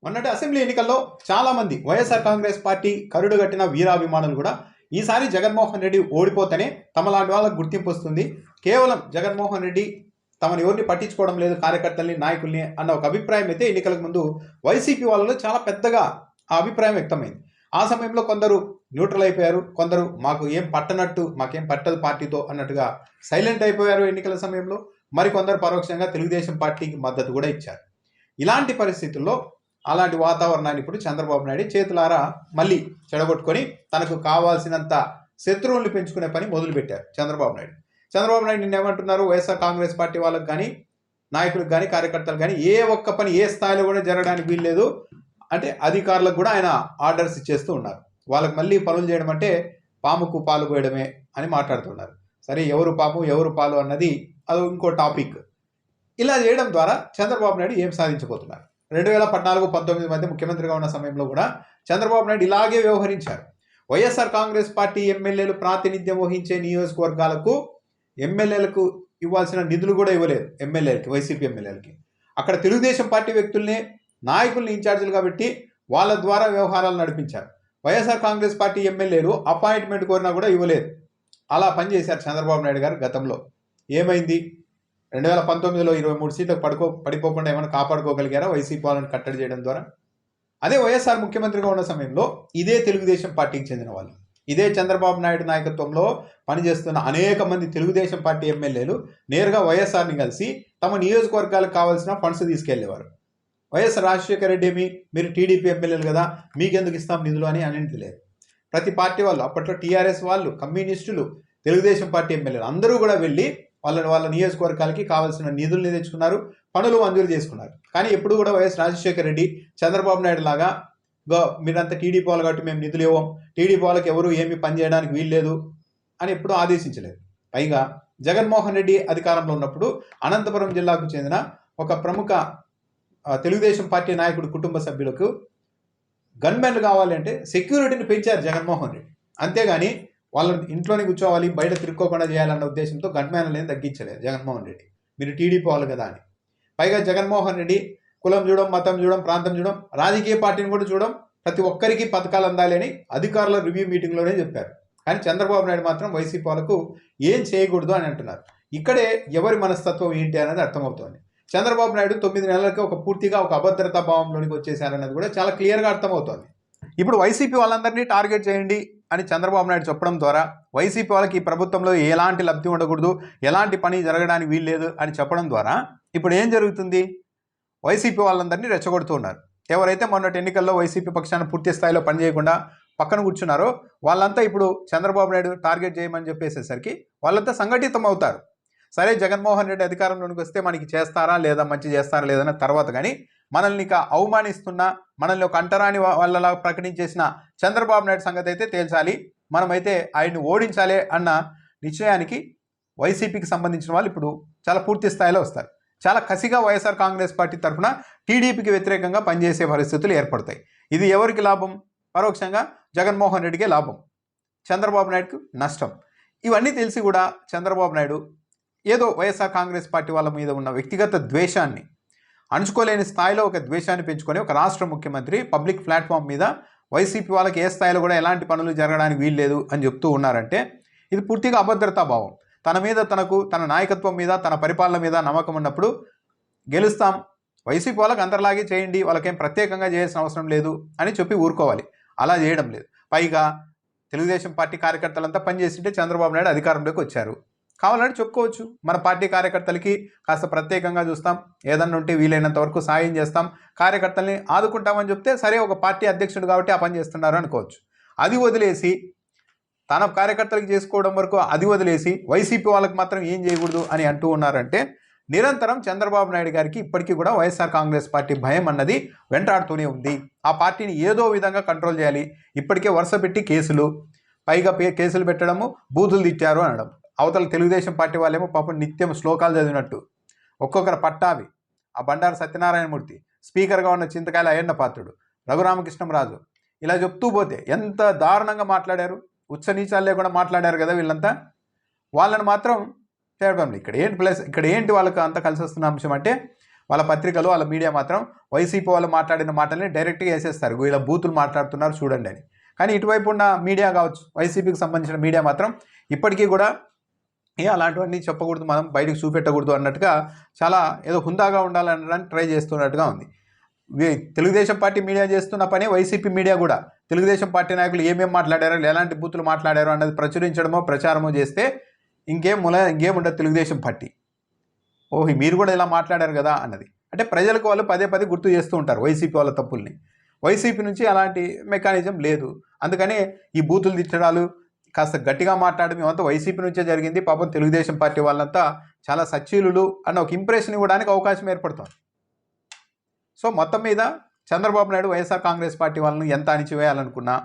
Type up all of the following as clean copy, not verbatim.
మొన్నటి అసెంబ్లీ ఎన్నికల్లో చాలామంది వైఎస్ఆర్ కాంగ్రెస్ పార్టీ కరుడుగట్టిన వీరాభిమానులు కూడా ఈసారి జగన్మోహన్ రెడ్డి ఓడిపోతేనే తమలాంటి వాళ్ళకు గుర్తింపు వస్తుంది, కేవలం జగన్మోహన్ రెడ్డి తమను ఎవరిని పట్టించుకోవడం లేదు, కార్యకర్తల్ని నాయకుల్ని అన్న ఒక అభిప్రాయం అయితే ఎన్నికలకు ముందు వైసీపీ వాళ్ళలో చాలా పెద్దగా ఆ అభిప్రాయం వ్యక్తమైంది. ఆ సమయంలో కొందరు న్యూట్రల్ అయిపోయారు, కొందరు మాకు ఏం పట్టనట్టు, మాకేం పట్టదు పార్టీతో అన్నట్టుగా సైలెంట్ అయిపోయారు ఎన్నికల సమయంలో. మరికొందరు పరోక్షంగా తెలుగుదేశం పార్టీకి మద్దతు కూడా ఇచ్చారు. ఇలాంటి పరిస్థితుల్లో అలాంటి వాతావరణాన్ని ఇప్పుడు చంద్రబాబు నాయుడు చేతులారా మళ్ళీ చెడగొట్టుకొని తనకు కావాల్సినంత శత్రువుల్ని పెంచుకునే పని మొదలుపెట్టారు చంద్రబాబు నాయుడు నిన్నేమంటున్నారు, వైఎస్ఆర్ కాంగ్రెస్ పార్టీ వాళ్ళకి కానీ, నాయకులకు కానీ, కార్యకర్తలకు కానీ ఏ ఒక్క పని ఏ స్థాయిలో కూడా జరగడానికి వీల్లేదు అంటే అధికారులకు కూడా ఆయన ఆర్డర్స్ ఇచ్చేస్తూ ఉన్నారు. వాళ్ళకి మళ్ళీ పనులు చేయడం అంటే పాముకు పాలు పోయడమే అని మాట్లాడుతున్నారు. సరే, ఎవరు పాము ఎవరు పాలు అన్నది అది ఇంకో టాపిక్. ఇలా చేయడం ద్వారా చంద్రబాబు నాయుడు ఏం సాధించబోతున్నారు? 2014-19 మధ్య ముఖ్యమంత్రిగా ఉన్న సమయంలో కూడా చంద్రబాబు నాయుడు ఇలాగే వ్యవహరించారు. వైఎస్ఆర్ కాంగ్రెస్ పార్టీ ఎమ్మెల్యేలు ప్రాతినిధ్యం వహించే నియోజకవర్గాలకు ఎమ్మెల్యేలకు ఇవ్వాల్సిన నిధులు కూడా ఇవ్వలేదు. ఎమ్మెల్యేలకి, వైసీపీ ఎమ్మెల్యేలకి అక్కడ తెలుగుదేశం పార్టీ వ్యక్తుల్ని, నాయకుల్ని ఇన్ఛార్జీలుగా పెట్టి వాళ్ళ ద్వారా వ్యవహారాలు నడిపించారు. వైఎస్ఆర్ కాంగ్రెస్ పార్టీ ఎమ్మెల్యేలు అపాయింట్మెంట్ కోరినా కూడా ఇవ్వలేదు. అలా పనిచేశారు చంద్రబాబు నాయుడు గారు గతంలో. ఏమైంది? 2019లో 23 సీట్లకు పడిపోకుండా ఏమైనా కాపాడుకోగలిగారా వైసీపీ వాళ్ళని కట్టడి చేయడం ద్వారా? అదే వైఎస్ఆర్ ముఖ్యమంత్రిగా ఉన్న సమయంలో ఇదే తెలుగుదేశం పార్టీకి చెందిన వాళ్ళు, ఇదే చంద్రబాబు నాయుడు నాయకత్వంలో పనిచేస్తున్న అనేక మంది తెలుగుదేశం పార్టీ ఎమ్మెల్యేలు నేరుగా వైఎస్ఆర్ని కలిసి తమ నియోజకవర్గాలకు కావాల్సిన ఫండ్స్ తీసుకెళ్లేవారు. వైఎస్ రాజశేఖర రెడ్డి ఏమి, మీరు టీడీపీ ఎమ్మెల్యేలు కదా, మీకెందుకు ఇస్తాం నిధులు అని అనేది లేదు. ప్రతి పార్టీ వాళ్ళు, అప్పట్లో టీఆర్ఎస్ వాళ్ళు, కమ్యూనిస్టులు, తెలుగుదేశం పార్టీ ఎమ్మెల్యేలు అందరూ కూడా వెళ్ళి వాళ్ళ నియోజకవర్గాలకి కావాల్సిన నిధుల్ని తెచ్చుకున్నారు, పనులు మంజూరు చేసుకున్నారు. కానీ ఎప్పుడు కూడా వైఎస్ రాజశేఖర రెడ్డి చంద్రబాబు నాయుడు లాగా మీరంతా టీడీపీ వాళ్ళు కాబట్టి మేము నిధులు ఇవ్వం, టీడీపీ వాళ్ళకి ఎవరు ఏమి పని చేయడానికి వీల్లేదు అని ఎప్పుడూ ఆదేశించలేదు. పైగా జగన్మోహన్ రెడ్డి అధికారంలో ఉన్నప్పుడు అనంతపురం జిల్లాకు చెందిన ఒక ప్రముఖ తెలుగుదేశం పార్టీ నాయకుడు కుటుంబ సభ్యులకు గన్మెన్లు కావాలంటే సెక్యూరిటీని పెంచారు జగన్మోహన్ రెడ్డి. అంతేగాని వాళ్ళని ఇంట్లోనే కూర్చోవాలి, బయట తిరుక్కోకుండా చేయాలన్న ఉద్దేశంతో గన్మెన్లను తగ్గించలేదు జగన్మోహన్ రెడ్డి, మీరు టీడీపీ వాళ్ళు కదా అని. పైగా జగన్మోహన్ రెడ్డి కులం చూడడం, మతం చూడడం, ప్రాంతం చూడడం, రాజకీయ పార్టీని కూడా చూడడం, ప్రతి ఒక్కరికి పథకాలు అందాలి అని అధికారుల రివ్యూ మీటింగ్లోనే చెప్పారు. కానీ చంద్రబాబు నాయుడు మాత్రం వైసీపీ వాళ్ళకు ఏం చేయకూడదు అని అంటున్నారు. ఇక్కడే ఎవరి మనస్తత్వం ఏంటి అనేది అర్థమవుతోంది. చంద్రబాబు నాయుడు 9 నెలలకి పూర్తిగా ఒక అభద్రతా భావంలోనికి వచ్చేసారన్నది కూడా చాలా క్లియర్గా అర్థమవుతోంది. ఇప్పుడు వైసీపీ వాళ్ళందరినీ టార్గెట్ చేయండి అని చంద్రబాబు నాయుడు చెప్పడం ద్వారా వైసీపీ వాళ్ళకి ఈ ప్రభుత్వంలో ఎలాంటి లబ్ధి ఉండకూడదు, ఎలాంటి పని జరగడానికి వీల్లేదు అని చెప్పడం ద్వారా ఇప్పుడు ఏం జరుగుతుంది? వైసీపీ వాళ్ళందరినీ రెచ్చగొడుతూ ఉన్నారు. ఎవరైతే మొన్నటి ఎన్నికల్లో వైసీపీ పక్షాన్ని పూర్తి స్థాయిలో పనిచేయకుండా పక్కన కూర్చున్నారో వాళ్ళంతా ఇప్పుడు చంద్రబాబు నాయుడు టార్గెట్ చేయమని చెప్పేసేసరికి వాళ్ళంతా సంఘటితం అవుతారు. సరే, జగన్మోహన్ రెడ్డి అధికారంలోకి వస్తే మనకి చేస్తారా లేదా, మంచి చేస్తారా లేదన్న తర్వాత కానీ మనల్ని ఇక అవమానిస్తున్నా, మనల్ని ఒక అంటరాని వాళ్ళలా ప్రకటించేసిన చంద్రబాబు నాయుడు సంగతి అయితే తేల్చాలి, మనమైతే ఆయన్ని ఓడించాలి అన్న నిశ్చయానికి వైసీపీకి సంబంధించిన వాళ్ళు ఇప్పుడు చాలా పూర్తి స్థాయిలో వస్తారు. చాలా కసిగా వైఎస్ఆర్ కాంగ్రెస్ పార్టీ తరఫున టీడీపీకి వ్యతిరేకంగా పనిచేసే పరిస్థితులు ఏర్పడతాయి. ఇది ఎవరికి లాభం? పరోక్షంగా జగన్మోహన్ రెడ్డికే లాభం, చంద్రబాబు నాయుడుకు నష్టం. ఇవన్నీ తెలిసి కూడా చంద్రబాబు నాయుడు ఏదో వైఎస్ఆర్ కాంగ్రెస్ పార్టీ వాళ్ళ మీద ఉన్న వ్యక్తిగత ద్వేషాన్ని, అణుచుకోలేని స్థాయిలో ఒక ద్వేషాన్ని పెంచుకొని ఒక రాష్ట్ర ముఖ్యమంత్రి పబ్లిక్ ప్లాట్ఫామ్ మీద వైసీపీ వాళ్ళకి ఏ స్థాయిలో కూడా ఎలాంటి పనులు జరగడానికి వీల్లేదు అని చెప్తూ ఉన్నారంటే ఇది పూర్తిగా అభద్రతా భావం. తన మీద, తన నాయకత్వం మీద, తన పరిపాలన మీద నమ్మకం ఉన్నప్పుడు గెలుస్తాం, వైసీపీ వాళ్ళకి అందరిలాగే చేయండి, వాళ్ళకేం ప్రత్యేకంగా చేయాల్సిన అవసరం లేదు అని చెప్పి ఊరుకోవాలి. అలా చేయడం లేదు. పైగా తెలుగుదేశం పార్టీ కార్యకర్తలంతా పనిచేస్తుంటే చంద్రబాబు నాయుడు అధికారంలోకి వచ్చారు, కావాలంటే చెప్పుకోవచ్చు, మన పార్టీ కార్యకర్తలకి కాస్త ప్రత్యేకంగా చూస్తాం, ఏదన్నా ఉంటే వీలైనంత వరకు సాయం చేస్తాం, కార్యకర్తల్ని ఆదుకుంటామని చెప్తే సరే, ఒక పార్టీ అధ్యక్షుడు కాబట్టి ఆ పని చేస్తున్నారు అనుకోవచ్చు. అది వదిలేసి తన కార్యకర్తలకు చేసుకోవడం వరకు అది వదిలేసి వైసీపీ వాళ్ళకి మాత్రం ఏం చేయకూడదు అని అంటూ ఉన్నారంటే నిరంతరం చంద్రబాబు నాయుడు గారికి ఇప్పటికీ కూడా వైఎస్ఆర్ కాంగ్రెస్ పార్టీ భయం అన్నది వెంటాడుతూనే ఉంది. ఆ పార్టీని ఏదో విధంగా కంట్రోల్ చేయాలి. ఇప్పటికే వరుస పెట్టి కేసులు, పైగా కేసులు పెట్టడము, బూతులు తిట్టారు అనడం. అవతల తెలుగుదేశం పార్టీ వాళ్ళేమో పాపం నిత్యం శ్లోకాలు చదివినట్టు ఒక్కొక్కరు పట్టావి, ఆ బండారు సత్యనారాయణమూర్తి, స్పీకర్గా ఉన్న చింతకాయల అయ్యన్న పాత్రుడు, రఘురామకృష్ణంరాజు, ఇలా చెప్తూ పోతే ఎంత దారుణంగా మాట్లాడారు, ఉచ్చనీచాలు లేకుండా మాట్లాడారు కదా వీళ్ళంతా. వాళ్ళని మాత్రం చేయడం ఇక్కడ ఏంటి వాళ్ళకి అంత కలిసి వస్తున్న అంశం అంటే వాళ్ళ పత్రికలు వాళ్ళ మీడియా మాత్రం వైసీపీ వాళ్ళు మాట్లాడిన మాటల్ని డైరెక్ట్గా వేసేస్తారు, వీళ్ళ బూతులు మాట్లాడుతున్నారు చూడండి అని. కానీ ఇటువైపు ఉన్న మీడియా కావచ్చు, వైసీపీకి సంబంధించిన మీడియా మాత్రం ఇప్పటికీ కూడా అలాంటివన్నీ చెప్పకూడదు, మనం బయటకు చూపెట్టకూడదు అన్నట్టుగా చాలా ఏదో హుందాగా ఉండాలనడానికి ట్రై చేస్తున్నట్టుగా ఉంది. తెలుగుదేశం పార్టీ మీడియా చేస్తున్న పని వైసీపీ మీడియా కూడా తెలుగుదేశం పార్టీ నాయకులు ఏమేమి మాట్లాడారో, ఎలాంటి బూతులు మాట్లాడారో అన్నది ప్రచురించడమో ప్రచారమో చేస్తే ఇంకేం ఉండదు తెలుగుదేశం పార్టీ. మీరు కూడా ఇలా మాట్లాడారు కదా అన్నది. అంటే ప్రజలకు వాళ్ళు పదే పదే గుర్తు చేస్తూ ఉంటారు వైసీపీ వాళ్ళ తప్పుల్ని. వైసీపీ నుంచి అలాంటి మెకానిజం లేదు. అందుకని ఈ బూతులు తిట్టడాలు, కాస్త గట్టిగా మాట్లాడడం ఇవంతా వైసీపీ నుంచే జరిగింది. పాపం తెలుగుదేశం పార్టీ వాళ్ళంతా చాలా సచ్చీలులు అన్న ఒక ఇంప్రెషన్ ఇవ్వడానికి అవకాశం ఏర్పడుతుంది. సో మొత్తం మీద చంద్రబాబు నాయుడు వైఎస్ఆర్ కాంగ్రెస్ పార్టీ వాళ్ళని ఎంత అణిచివేయాలనుకున్నా,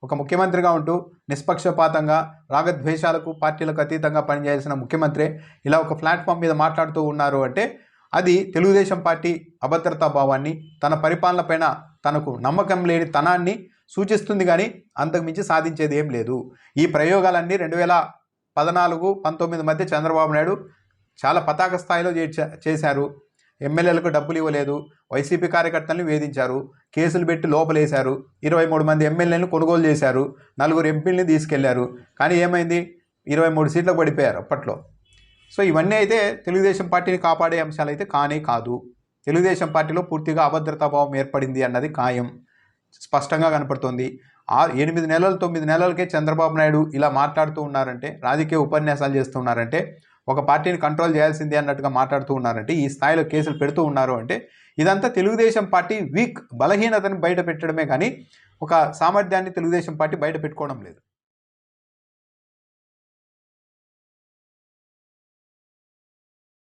ఒక ముఖ్యమంత్రిగా ఉంటూ నిష్పక్షపాతంగా రాగద్వేషాలకు పార్టీలకు అతీతంగా పనిచేయాల్సిన ముఖ్యమంత్రి ఇలా ఒక ప్లాట్ఫామ్ మీద మాట్లాడుతూ ఉన్నారు అంటే అది తెలుగుదేశం పార్టీ అభద్రతా భావాన్ని, తన పరిపాలన పైన తనకు నమ్మకం లేని తనాన్ని సూచిస్తుంది. కానీ అంతకుమించి సాధించేది ఏం లేదు. ఈ ప్రయోగాలన్నీ 2014-19 మధ్య చంద్రబాబు నాయుడు చాలా పతాక స్థాయిలో చేశారు. ఎమ్మెల్యేలకు డబ్బులు ఇవ్వలేదు, వైసీపీ కార్యకర్తలను వేధించారు, కేసులు పెట్టి లోపలేశారు, 23 మంది ఎమ్మెల్యేలను కొనుగోలు చేశారు, 4 ఎంపీలని తీసుకెళ్లారు. కానీ ఏమైంది, 23 సీట్లకు పడిపోయారు అప్పట్లో. సో ఇవన్నీ అయితే తెలుగుదేశం పార్టీని కాపాడే అంశాలు అయితే కానే కాదు. తెలుగుదేశం పార్టీలో పూర్తిగా అభద్రతాభావం ఏర్పడింది అన్నది ఖాయం, స్పష్టంగా కనపడుతోంది. 8 నెలలు 9 నెలలకే చంద్రబాబు నాయుడు ఇలా మాట్లాడుతూ ఉన్నారంటే, రాజకీయ ఉపన్యాసాలు చేస్తూ ఉన్నారంటే, ఒక పార్టీని కంట్రోల్ చేయాల్సిందే అన్నట్టుగా మాట్లాడుతూ ఉన్నారంటే, ఈ స్థాయిలో కేసులు పెడుతూ ఉన్నారు అంటే ఇదంతా తెలుగుదేశం పార్టీ బలహీనతను బయట పెట్టడమే కానీ ఒక సామర్థ్యాన్ని తెలుగుదేశం పార్టీ బయట పెట్టుకోవడం లేదు.